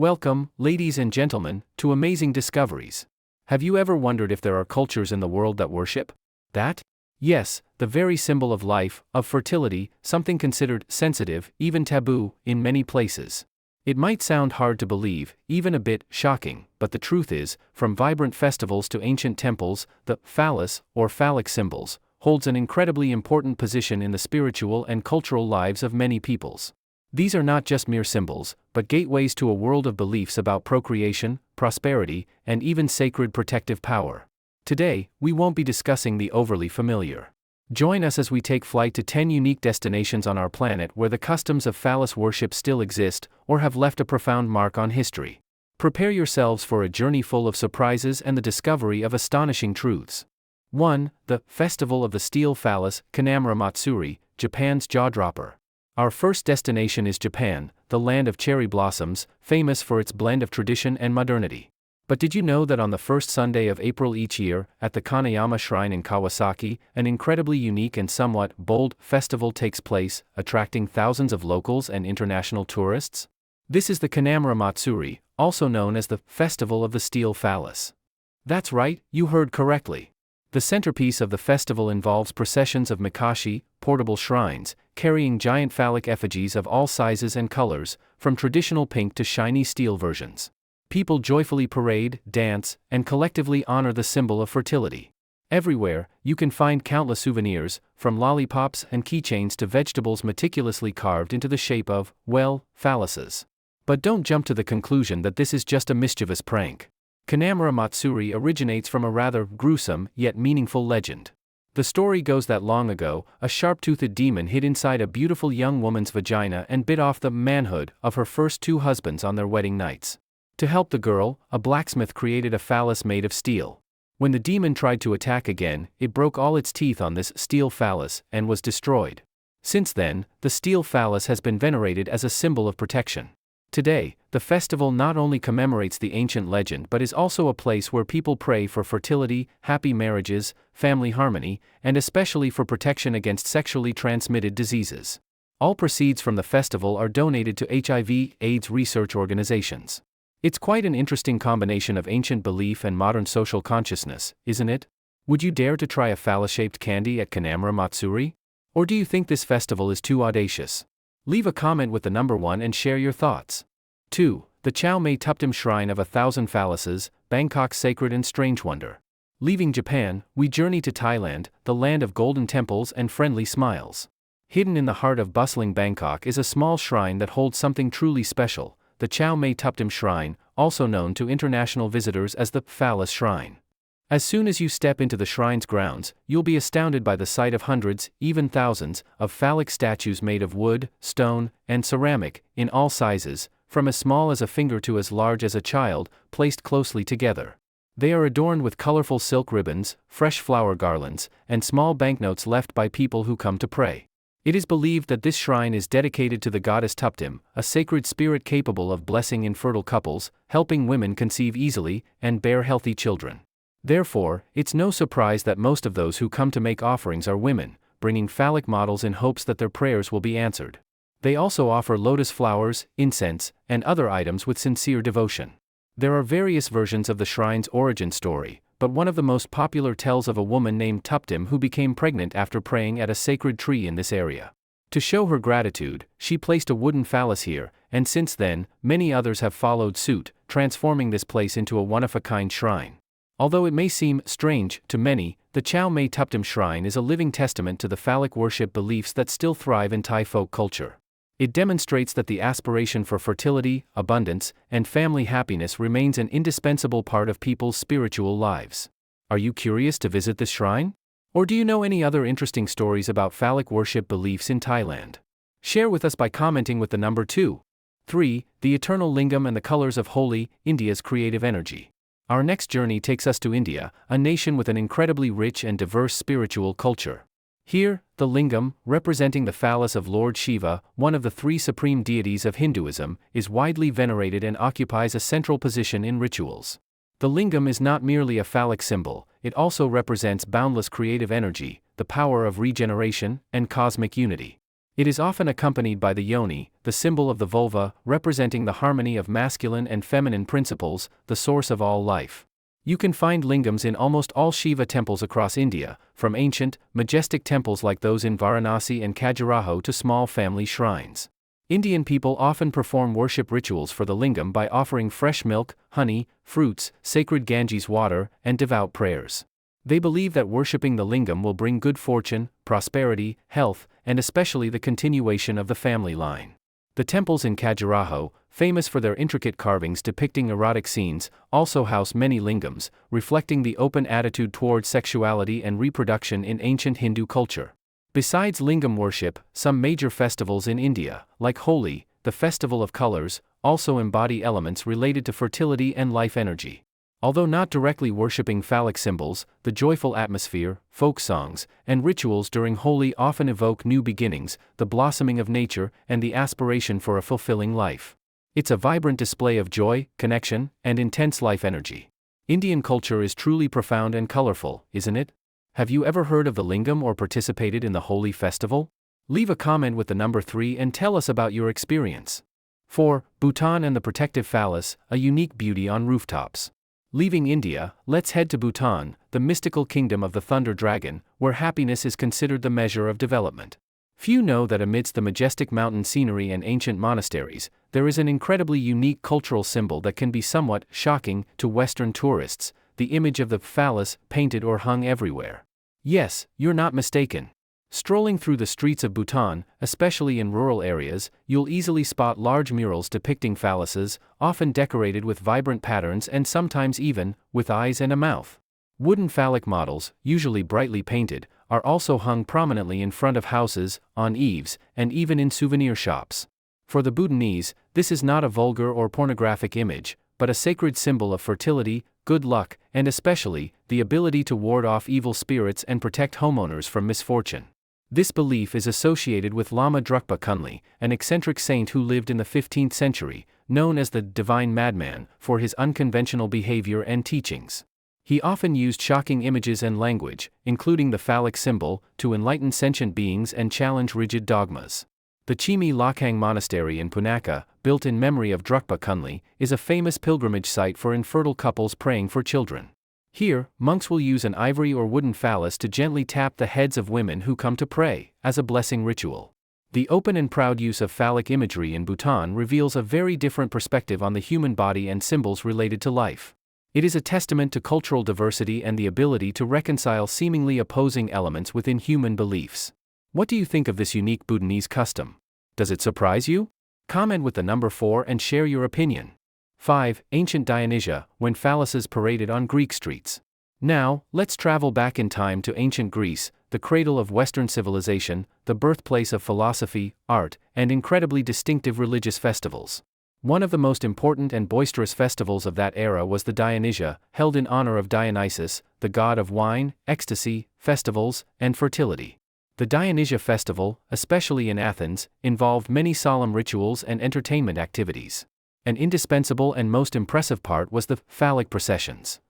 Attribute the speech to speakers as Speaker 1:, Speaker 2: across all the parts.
Speaker 1: Welcome, ladies and gentlemen, to Amazing Discoveries. Have you ever wondered if there are cultures in the world that worship that? Yes, the very symbol of life, of fertility, something considered sensitive, even taboo, in many places. It might sound hard to believe, even a bit shocking, but the truth is, from vibrant festivals to ancient temples, the phallus, or phallic symbols, holds an incredibly important position in the spiritual and cultural lives of many peoples. These are not just mere symbols, but gateways to a world of beliefs about procreation, prosperity, and even sacred protective power. Today, we won't be discussing the overly familiar. Join us as we take flight to 10 unique destinations on our planet where the customs of phallus worship still exist or have left a profound mark on history. Prepare yourselves for a journey full of surprises and the discovery of astonishing truths. 1. The Festival of the Steel Phallus, Kanamura Matsuri, Japan's jaw-dropper. Our first destination is Japan, the land of cherry blossoms, famous for its blend of tradition and modernity. But did you know that on the first Sunday of April each year, at the Kaneyama Shrine in Kawasaki, an incredibly unique and somewhat bold festival takes place, attracting thousands of locals and international tourists? This is the Kanamura Matsuri, also known as the Festival of the Steel Phallus. That's right, you heard correctly. The centerpiece of the festival involves processions of mikoshi, portable shrines, carrying giant phallic effigies of all sizes and colors, from traditional pink to shiny steel versions. People joyfully parade, dance, and collectively honor the symbol of fertility. Everywhere, you can find countless souvenirs, from lollipops and keychains to vegetables meticulously carved into the shape of, well, phalluses. But don't jump to the conclusion that this is just a mischievous prank. Kanamura Matsuri originates from a rather gruesome, yet meaningful legend. The story goes that long ago, a sharp-toothed demon hid inside a beautiful young woman's vagina and bit off the manhood of her first two husbands on their wedding nights. To help the girl, a blacksmith created a phallus made of steel. When the demon tried to attack again, it broke all its teeth on this steel phallus and was destroyed. Since then, the steel phallus has been venerated as a symbol of protection. Today, the festival not only commemorates the ancient legend but is also a place where people pray for fertility, happy marriages, family harmony, and especially for protection against sexually transmitted diseases. All proceeds from the festival are donated to HIV/AIDS research organizations. It's quite an interesting combination of ancient belief and modern social consciousness, isn't it? Would you dare to try a phallus-shaped candy at Kanamura Matsuri? Or do you think this festival is too audacious? Leave a comment with the number 1 and share your thoughts. 2. The Chao Mei Tuptim Shrine of 1,000 Phalluses, Bangkok's sacred and strange wonder. Leaving Japan, we journey to Thailand, the land of golden temples and friendly smiles. Hidden in the heart of bustling Bangkok is a small shrine that holds something truly special, the Chao Mei Tuptim Shrine, also known to international visitors as the Phallus Shrine. As soon as you step into the shrine's grounds, you'll be astounded by the sight of hundreds, even thousands, of phallic statues made of wood, stone, and ceramic, in all sizes, from as small as a finger to as large as a child, placed closely together. They are adorned with colorful silk ribbons, fresh flower garlands, and small banknotes left by people who come to pray. It is believed that this shrine is dedicated to the goddess Tuptim, a sacred spirit capable of blessing infertile couples, helping women conceive easily, and bear healthy children. Therefore, it's no surprise that most of those who come to make offerings are women, bringing phallic models in hopes that their prayers will be answered. They also offer lotus flowers, incense, and other items with sincere devotion. There are various versions of the shrine's origin story, but one of the most popular tells of a woman named Tuptim who became pregnant after praying at a sacred tree in this area. To show her gratitude, she placed a wooden phallus here, and since then, many others have followed suit, transforming this place into a one-of-a-kind shrine. Although it may seem strange to many, the Chao Mei Tuptim Shrine is a living testament to the phallic worship beliefs that still thrive in Thai folk culture. It demonstrates that the aspiration for fertility, abundance, and family happiness remains an indispensable part of people's spiritual lives. Are you curious to visit this shrine? Or do you know any other interesting stories about phallic worship beliefs in Thailand? Share with us by commenting with the number 2. 3. The Eternal Lingam and the Colors of Holy, India's creative energy. Our next journey takes us to India, a nation with an incredibly rich and diverse spiritual culture. Here, the lingam, representing the phallus of Lord Shiva, one of the 3 supreme deities of Hinduism, is widely venerated and occupies a central position in rituals. The lingam is not merely a phallic symbol, it also represents boundless creative energy, the power of regeneration, and cosmic unity. It is often accompanied by the yoni, the symbol of the vulva, representing the harmony of masculine and feminine principles, the source of all life. You can find lingams in almost all Shiva temples across India, from ancient, majestic temples like those in Varanasi and Khajuraho to small family shrines. Indian people often perform worship rituals for the lingam by offering fresh milk, honey, fruits, sacred Ganges water, and devout prayers. They believe that worshipping the lingam will bring good fortune, prosperity, health, and especially the continuation of the family line. The temples in Khajuraho, famous for their intricate carvings depicting erotic scenes, also house many lingams, reflecting the open attitude towards sexuality and reproduction in ancient Hindu culture. Besides lingam worship, some major festivals in India, like Holi, the festival of colors, also embody elements related to fertility and life energy. Although not directly worshipping phallic symbols, the joyful atmosphere, folk songs, and rituals during Holi often evoke new beginnings, the blossoming of nature, and the aspiration for a fulfilling life. It's a vibrant display of joy, connection, and intense life energy. Indian culture is truly profound and colorful, isn't it? Have you ever heard of the lingam or participated in the Holi festival? Leave a comment with the number 3 and tell us about your experience. 4. Bhutan and the protective phallus, a unique beauty on rooftops. Leaving India, let's head to Bhutan, the mystical kingdom of the thunder dragon, where happiness is considered the measure of development. Few know that amidst the majestic mountain scenery and ancient monasteries, there is an incredibly unique cultural symbol that can be somewhat shocking to Western tourists, the image of the phallus painted or hung everywhere. Yes, you're not mistaken. Strolling through the streets of Bhutan, especially in rural areas, you'll easily spot large murals depicting phalluses, often decorated with vibrant patterns and sometimes even with eyes and a mouth. Wooden phallic models, usually brightly painted, are also hung prominently in front of houses, on eaves, and even in souvenir shops. For the Bhutanese, this is not a vulgar or pornographic image, but a sacred symbol of fertility, good luck, and especially, the ability to ward off evil spirits and protect homeowners from misfortune. This belief is associated with Lama Drukpa Kunli, an eccentric saint who lived in the 15th century, known as the Divine Madman, for his unconventional behavior and teachings. He often used shocking images and language, including the phallic symbol, to enlighten sentient beings and challenge rigid dogmas. The Chimi Lakhang Monastery in Punakha, built in memory of Drukpa Kunli, is a famous pilgrimage site for infertile couples praying for children. Here, monks will use an ivory or wooden phallus to gently tap the heads of women who come to pray, as a blessing ritual. The open and proud use of phallic imagery in Bhutan reveals a very different perspective on the human body and symbols related to life. It is a testament to cultural diversity and the ability to reconcile seemingly opposing elements within human beliefs. What do you think of this unique Bhutanese custom? Does it surprise you? Comment with the number 4 and share your opinion. 5. Ancient Dionysia, when phalluses paraded on Greek streets. Now, let's travel back in time to ancient Greece, the cradle of Western civilization, the birthplace of philosophy, art, and incredibly distinctive religious festivals. One of the most important and boisterous festivals of that era was the Dionysia, held in honor of Dionysus, the god of wine, ecstasy, festivals, and fertility. The Dionysia festival, especially in Athens, involved many solemn rituals and entertainment activities. An indispensable and most impressive part was the phallic processions.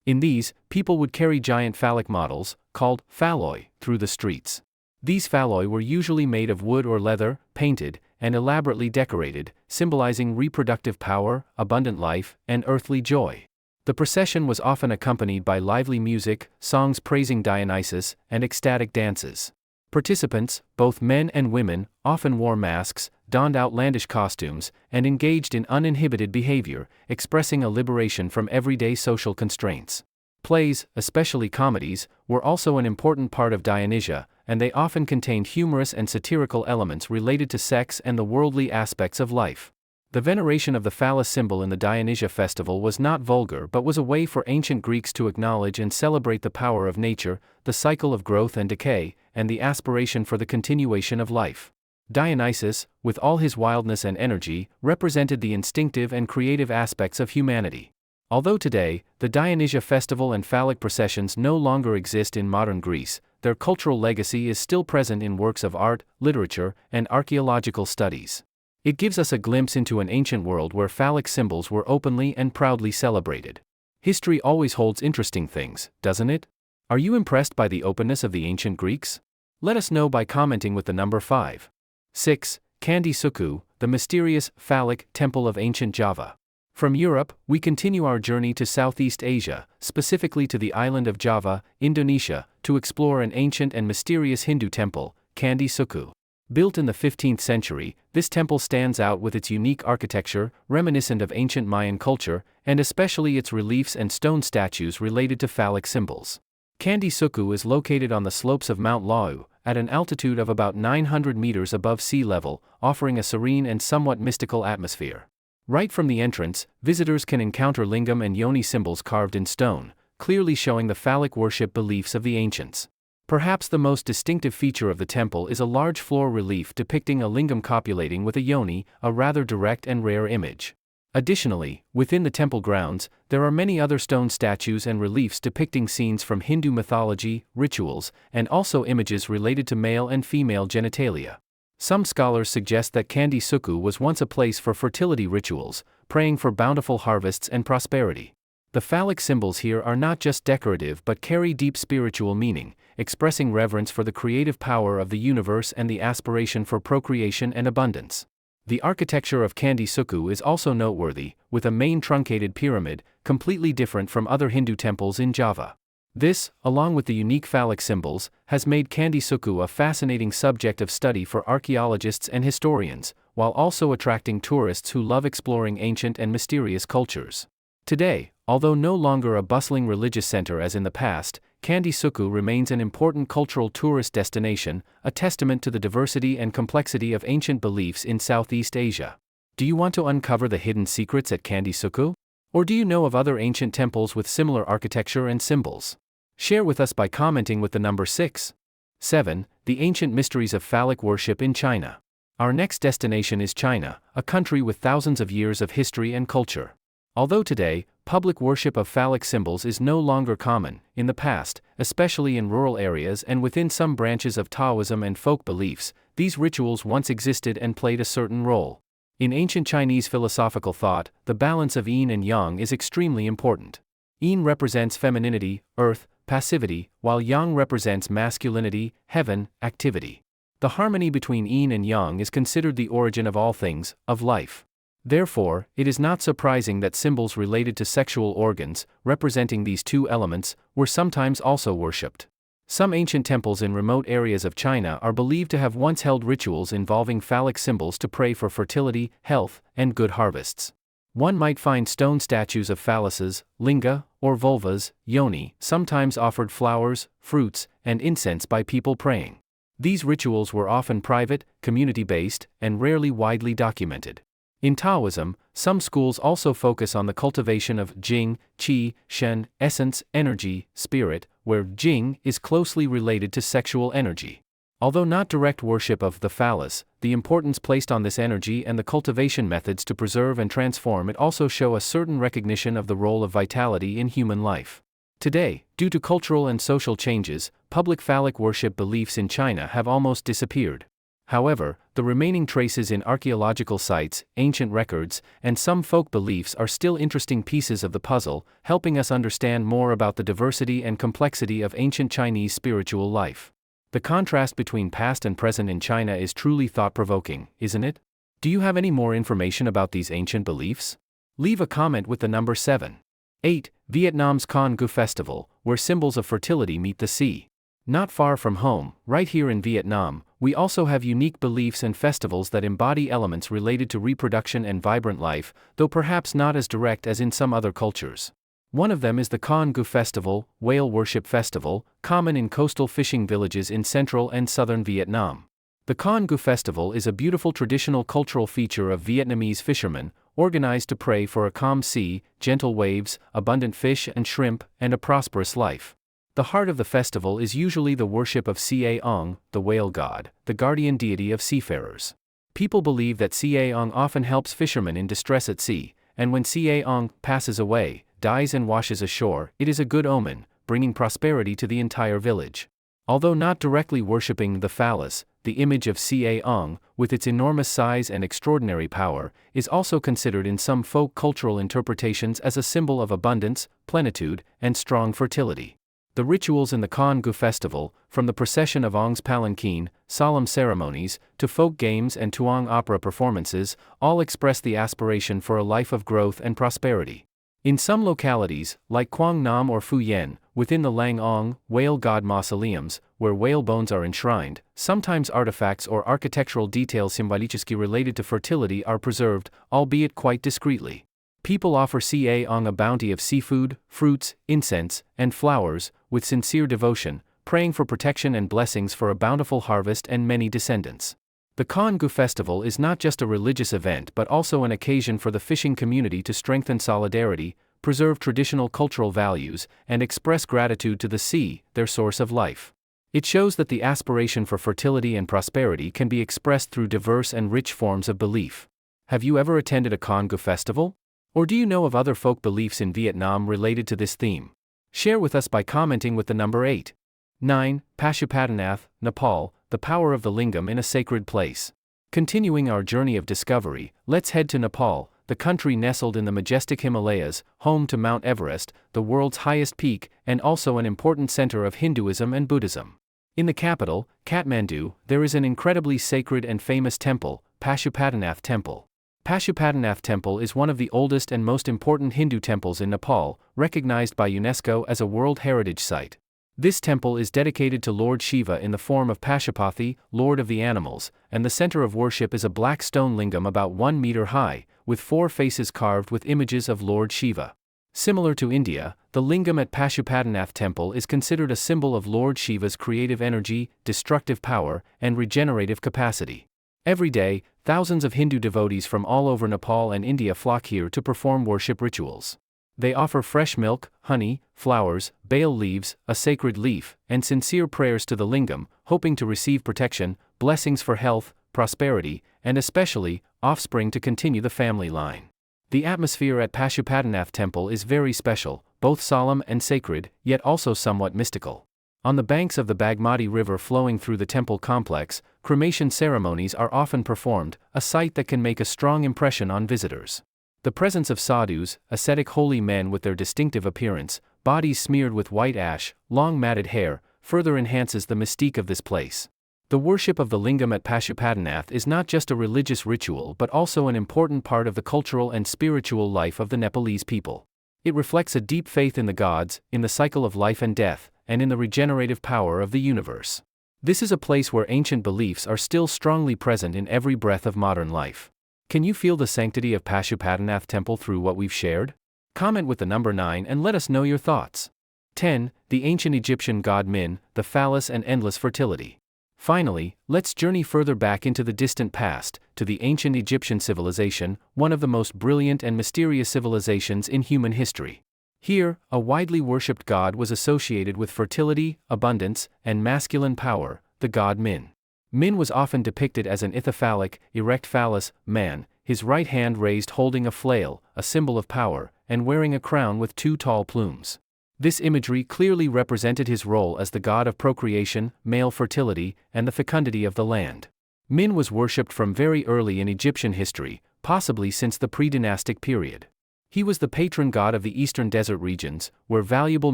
Speaker 1: In these, people would carry giant phallic models, called phalloi, through the streets. These phalloi were usually made of wood or leather, painted, and elaborately decorated, symbolizing reproductive power, abundant life, and earthly joy. The procession was often accompanied by lively music, songs praising Dionysus, and ecstatic dances. Participants, both men and women, often wore masks, donned outlandish costumes, and engaged in uninhibited behavior, expressing a liberation from everyday social constraints. Plays, especially comedies, were also an important part of Dionysia, and they often contained humorous and satirical elements related to sex and the worldly aspects of life. The veneration of the phallus symbol in the Dionysia festival was not vulgar but was a way for ancient Greeks to acknowledge and celebrate the power of nature, the cycle of growth and decay, and the aspiration for the continuation of life. Dionysus, with all his wildness and energy, represented the instinctive and creative aspects of humanity. Although today, the Dionysia festival and phallic processions no longer exist in modern Greece, their cultural legacy is still present in works of art, literature, and archaeological studies. It gives us a glimpse into an ancient world where phallic symbols were openly and proudly celebrated. History always holds interesting things, doesn't it? Are you impressed by the openness of the ancient Greeks? Let us know by commenting with the number 5. 6. Candi Suku, the mysterious, phallic temple of ancient Java. From Europe, we continue our journey to Southeast Asia, specifically to the island of Java, Indonesia, to explore an ancient and mysterious Hindu temple, Candi Suku. Built in the 15th century, this temple stands out with its unique architecture, reminiscent of ancient Mayan culture, and especially its reliefs and stone statues related to phallic symbols. Candi Suku is located on the slopes of Mount Lau, at an altitude of about 900 meters above sea level, offering a serene and somewhat mystical atmosphere. Right from the entrance, visitors can encounter lingam and yoni symbols carved in stone, clearly showing the phallic worship beliefs of the ancients. Perhaps the most distinctive feature of the temple is a large floor relief depicting a lingam copulating with a yoni, a rather direct and rare image. Additionally, within the temple grounds, there are many other stone statues and reliefs depicting scenes from Hindu mythology, rituals, and also images related to male and female genitalia. Some scholars suggest that Candi Suku was once a place for fertility rituals, praying for bountiful harvests and prosperity. The phallic symbols here are not just decorative but carry deep spiritual meaning, expressing reverence for the creative power of the universe and the aspiration for procreation and abundance. The architecture of Candi Suku is also noteworthy, with a main truncated pyramid, completely different from other Hindu temples in Java. This, along with the unique phallic symbols, has made Candi Suku a fascinating subject of study for archaeologists and historians, while also attracting tourists who love exploring ancient and mysterious cultures. Today, although no longer a bustling religious center as in the past, Candi Suku remains an important cultural tourist destination, a testament to the diversity and complexity of ancient beliefs in Southeast Asia. Do you want to uncover the hidden secrets at Candi Suku? Or do you know of other ancient temples with similar architecture and symbols? Share with us by commenting with the number 6. 7. The ancient mysteries of phallic worship in China. Our next destination is China, a country with thousands of years of history and culture. Although today, public worship of phallic symbols is no longer common, in the past, especially in rural areas and within some branches of Taoism and folk beliefs, these rituals once existed and played a certain role. In ancient Chinese philosophical thought, the balance of yin and yang is extremely important. Yin represents femininity, earth, passivity, while yang represents masculinity, heaven, activity. The harmony between yin and yang is considered the origin of all things, of life. Therefore, it is not surprising that symbols related to sexual organs, representing these two elements, were sometimes also worshipped. Some ancient temples in remote areas of China are believed to have once held rituals involving phallic symbols to pray for fertility, health, and good harvests. One might find stone statues of phalluses, linga, or vulvas, yoni, sometimes offered flowers, fruits, and incense by people praying. These rituals were often private, community-based, and rarely widely documented. In Taoism, some schools also focus on the cultivation of Jing, Qi, Shen, essence, energy, spirit, where Jing is closely related to sexual energy. Although not direct worship of the phallus, the importance placed on this energy and the cultivation methods to preserve and transform it also show a certain recognition of the role of vitality in human life. Today, due to cultural and social changes, public phallic worship beliefs in China have almost disappeared. However, the remaining traces in archaeological sites, ancient records, and some folk beliefs are still interesting pieces of the puzzle, helping us understand more about the diversity and complexity of ancient Chinese spiritual life. The contrast between past and present in China is truly thought-provoking, isn't it? Do you have any more information about these ancient beliefs? Leave a comment with the number 7. 8. Vietnam's Con Gu Festival, where symbols of fertility meet the sea. Not far from home, right here in Vietnam, we also have unique beliefs and festivals that embody elements related to reproduction and vibrant life, though perhaps not as direct as in some other cultures. One of them is the Con Gu Festival, whale worship festival, common in coastal fishing villages in central and southern Vietnam. The Con Gu Festival is a beautiful traditional cultural feature of Vietnamese fishermen, organized to pray for a calm sea, gentle waves, abundant fish and shrimp, and a prosperous life. The heart of the festival is usually the worship of Ca Ong, the whale god, the guardian deity of seafarers. People believe that Ca Ong often helps fishermen in distress at sea, and when Ca Ong passes away, dies and washes ashore, it is a good omen, bringing prosperity to the entire village. Although not directly worshipping the phallus, the image of Ca Ong, with its enormous size and extraordinary power, is also considered in some folk cultural interpretations as a symbol of abundance, plenitude, and strong fertility. The rituals in the Khan Gu festival, from the procession of Ong's palanquin, solemn ceremonies, to folk games and Tuong opera performances, all express the aspiration for a life of growth and prosperity. In some localities, like Quang Nam or Phu Yen, within the Lang Ong, whale god mausoleums, where whale bones are enshrined, sometimes artifacts or architectural details symboliически related to fertility are preserved, albeit quite discreetly. People offer Ca Ong a bounty of seafood, fruits, incense, and flowers, with sincere devotion, praying for protection and blessings for a bountiful harvest and many descendants. The Khan Gu festival is not just a religious event but also an occasion for the fishing community to strengthen solidarity, preserve traditional cultural values, and express gratitude to the sea, their source of life. It shows that the aspiration for fertility and prosperity can be expressed through diverse and rich forms of belief. Have you ever attended a Khan Gu festival? Or do you know of other folk beliefs in Vietnam related to this theme? Share with us by commenting with the number 8. 9. Pashupatinath, Nepal, the power of the lingam in a sacred place. Continuing our journey of discovery, let's head to Nepal, the country nestled in the majestic Himalayas, home to Mount Everest, the world's highest peak, and also an important center of Hinduism and Buddhism. In the capital, Kathmandu, there is an incredibly sacred and famous temple, Pashupatinath Temple. Pashupatinath Temple is one of the oldest and most important Hindu temples in Nepal, recognized by UNESCO as a World Heritage Site. This temple is dedicated to Lord Shiva in the form of Pashupathi, Lord of the Animals, and the center of worship is a black stone lingam about 1 meter high, with 4 faces carved with images of Lord Shiva. Similar to India, the lingam at Pashupatinath Temple is considered a symbol of Lord Shiva's creative energy, destructive power, and regenerative capacity. Every day, thousands of Hindu devotees from all over Nepal and India flock here to perform worship rituals. They offer fresh milk, honey, flowers, bael leaves, a sacred leaf, and sincere prayers to the lingam, hoping to receive protection, blessings for health, prosperity, and especially, offspring to continue the family line. The atmosphere at Pashupatinath Temple is very special, both solemn and sacred, yet also somewhat mystical. On the banks of the Bagmati River flowing through the temple complex, cremation ceremonies are often performed, a sight that can make a strong impression on visitors. The presence of sadhus, ascetic holy men with their distinctive appearance, bodies smeared with white ash, long matted hair, further enhances the mystique of this place. The worship of the lingam at Pashupatinath is not just a religious ritual but also an important part of the cultural and spiritual life of the Nepalese people. It reflects a deep faith in the gods, in the cycle of life and death, and in the regenerative power of the universe. This is a place where ancient beliefs are still strongly present in every breath of modern life. Can you feel the sanctity of Pashupatinath Temple through what we've shared? Comment with the number 9 and let us know your thoughts. 10. The ancient Egyptian god Min, the phallus and endless fertility. Finally, let's journey further back into the distant past, to the ancient Egyptian civilization, one of the most brilliant and mysterious civilizations in human history. Here, a widely worshipped god was associated with fertility, abundance, and masculine power, the god Min. Min was often depicted as an ithyphallic, erect phallus, man, his right hand raised holding a flail, a symbol of power, and wearing a crown with 2 tall plumes. This imagery clearly represented his role as the god of procreation, male fertility, and the fecundity of the land. Min was worshipped from very early in Egyptian history, possibly since the pre-dynastic period. He was the patron god of the eastern desert regions, where valuable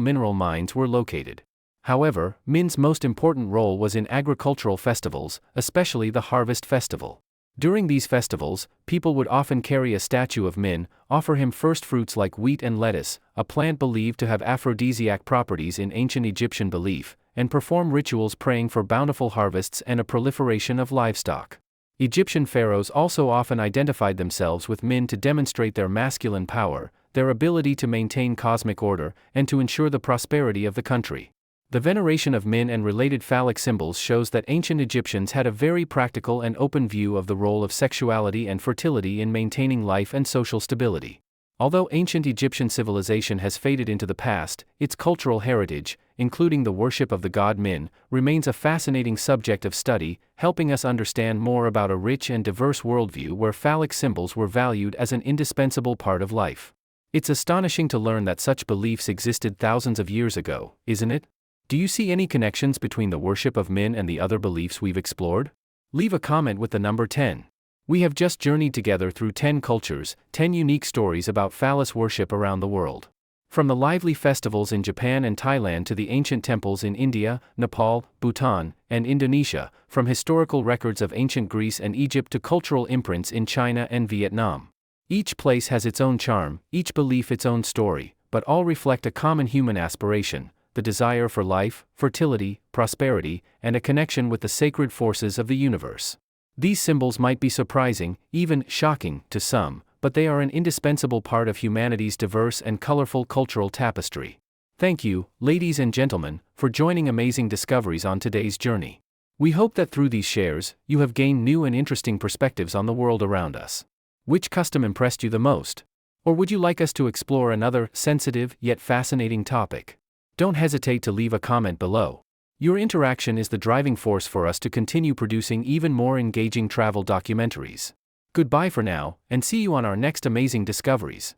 Speaker 1: mineral mines were located. However, Min's most important role was in agricultural festivals, especially the harvest festival. During these festivals, people would often carry a statue of Min, offer him first fruits like wheat and lettuce, a plant believed to have aphrodisiac properties in ancient Egyptian belief, and perform rituals praying for bountiful harvests and a proliferation of livestock. Egyptian pharaohs also often identified themselves with Min to demonstrate their masculine power, their ability to maintain cosmic order, and to ensure the prosperity of the country. The veneration of Min and related phallic symbols shows that ancient Egyptians had a very practical and open view of the role of sexuality and fertility in maintaining life and social stability. Although ancient Egyptian civilization has faded into the past, its cultural heritage, including the worship of the god Min, remains a fascinating subject of study, helping us understand more about a rich and diverse worldview where phallic symbols were valued as an indispensable part of life. It's astonishing to learn that such beliefs existed thousands of years ago, isn't it? Do you see any connections between the worship of Min and the other beliefs we've explored? Leave a comment with the number 10. We have just journeyed together through 10 cultures, 10 unique stories about phallus worship around the world. From the lively festivals in Japan and Thailand to the ancient temples in India, Nepal, Bhutan, and Indonesia, from historical records of ancient Greece and Egypt to cultural imprints in China and Vietnam. Each place has its own charm, each belief its own story, but all reflect a common human aspiration, the desire for life, fertility, prosperity, and a connection with the sacred forces of the universe. These symbols might be surprising, even shocking, to some, but they are an indispensable part of humanity's diverse and colorful cultural tapestry. Thank you, ladies and gentlemen, for joining Amazing Discoveries on today's journey. We hope that through these shares, you have gained new and interesting perspectives on the world around us. Which custom impressed you the most? Or would you like us to explore another, sensitive yet fascinating topic? Don't hesitate to leave a comment below. Your interaction is the driving force for us to continue producing even more engaging travel documentaries. Goodbye for now, and see you on our next Amazing Discoveries.